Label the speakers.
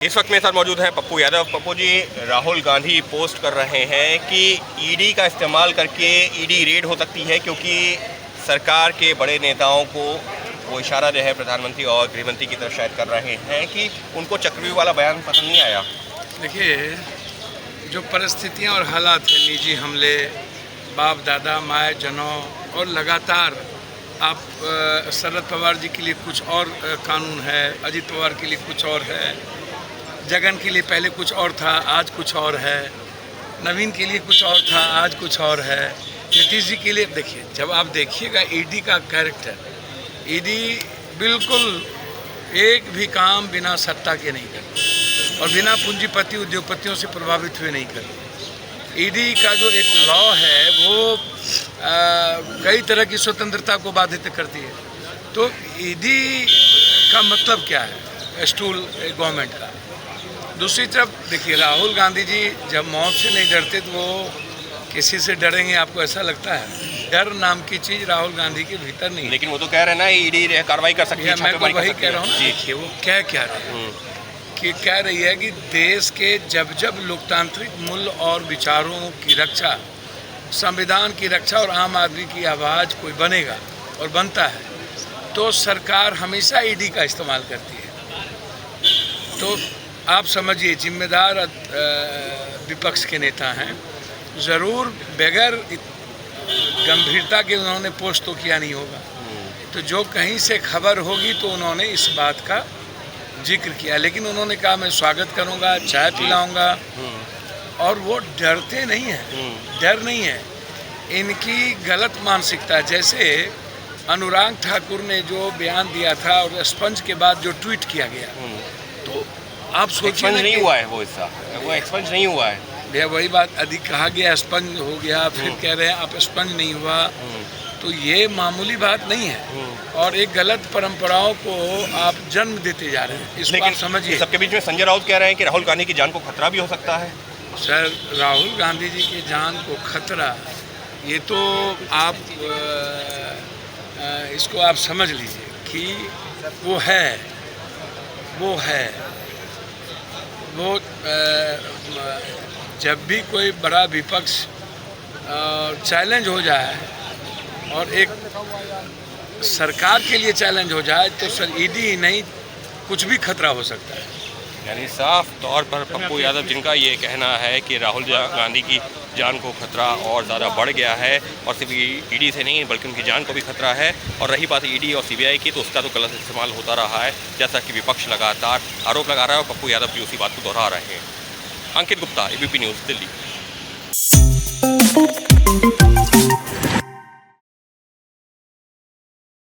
Speaker 1: इस वक्त मेरे साथ मौजूद हैं पप्पू यादव। पप्पू जी, राहुल गांधी पोस्ट कर रहे हैं कि ईडी का इस्तेमाल करके ईडी रेड हो सकती है, क्योंकि सरकार के बड़े नेताओं को वो इशारा जो है प्रधानमंत्री और गृहमंत्री की तरफ शायद कर रहे हैं कि उनको चक्रव्यूह वाला बयान पसंद नहीं आया।
Speaker 2: देखिए, जो परिस्थितियां और हालात हैं, निजी हमले, बाप दादा माए जनों, और लगातार आप शरद पवार जी के लिए कुछ और कानून है, अजित पवार के लिए कुछ और है, जगन के लिए पहले कुछ और था, आज कुछ और है, नवीन के लिए कुछ और था, आज कुछ और है, नीतीश जी के लिए। देखिए, जब आप देखिएगा ईडी का कैरेक्टर, ईडी बिल्कुल एक भी काम बिना सत्ता के नहीं करती और बिना पूंजीपति उद्योगपतियों से प्रभावित हुए नहीं करती। ईडी का जो एक लॉ है वो कई तरह की स्वतंत्रता को बाधित करती है। तो ईडी का मतलब क्या है? स्टूल गवर्नमेंट का। दूसरी तरफ देखिए, राहुल गांधी जी जब मौत से नहीं डरते तो वो किसी से डरेंगे? आपको ऐसा लगता है? डर नाम की चीज़ राहुल गांधी के भीतर नहीं है।
Speaker 1: लेकिन वो तो कह रहे हैं ना, ईडी कार्रवाई कर सकती है।
Speaker 2: मैं तो वही कह रहा हूँ। देखिए, वो क्या रहे हैं कि कह रही है कि देश के जब जब लोकतांत्रिक मूल्य और विचारों की रक्षा, संविधान की रक्षा और आम आदमी की आवाज़ कोई बनेगा और बनता है तो सरकार हमेशा ईडी का इस्तेमाल करती है। तो आप समझिए, जिम्मेदार विपक्ष के नेता हैं, ज़रूर बगैर गंभीरता के उन्होंने पोस्ट तो किया नहीं होगा। तो जो कहीं से खबर होगी तो उन्होंने इस बात का जिक्र किया, लेकिन उन्होंने कहा मैं स्वागत करूंगा, चाय पिलाऊंगा, और वो डरते नहीं हैं। डर नहीं है, इनकी गलत मानसिकता। जैसे अनुराग ठाकुर ने जो बयान दिया था और स्पंज के बाद जो ट्वीट किया गया, तो आप सोचिए
Speaker 1: नहीं हुआ है वो हिस्सा, वो एक्सपंज नहीं हुआ है।
Speaker 2: भैया वही बात अधिक कहा गया, स्पंज हो गया, फिर कह रहे हैं आप स्पंज नहीं हुआ। तो ये मामूली बात नहीं है और एक गलत परंपराओं को आप जन्म देते जा रहे हैं। इसको आप समझिए।
Speaker 1: सबके बीच में संजय राउत कह रहे हैं कि राहुल गांधी की जान को खतरा भी हो सकता है।
Speaker 2: सर, राहुल गांधी जी की जान को खतरा, ये तो आप इसको आप समझ लीजिए कि वो जब भी कोई बड़ा विपक्ष चैलेंज हो जाए और एक सरकार के लिए चैलेंज हो जाए तो सर ईडी ही नहीं, कुछ भी खतरा हो सकता है।
Speaker 1: यानी साफ तौर पर पप्पू यादव जिनका ये कहना है कि राहुल गांधी की जान को खतरा और ज़्यादा बढ़ गया है, और सिर्फ ईडी से नहीं बल्कि उनकी जान को भी खतरा है। और रही बात ईडी और सीबीआई की, तो उसका तो गलत इस्तेमाल होता रहा है, जैसा कि विपक्ष लगातार आरोप लगा रहा है और पप्पू यादव भी उसी बात को दोहरा रहे हैं। अंकित गुप्ता, एबीपी न्यूज़, दिल्ली।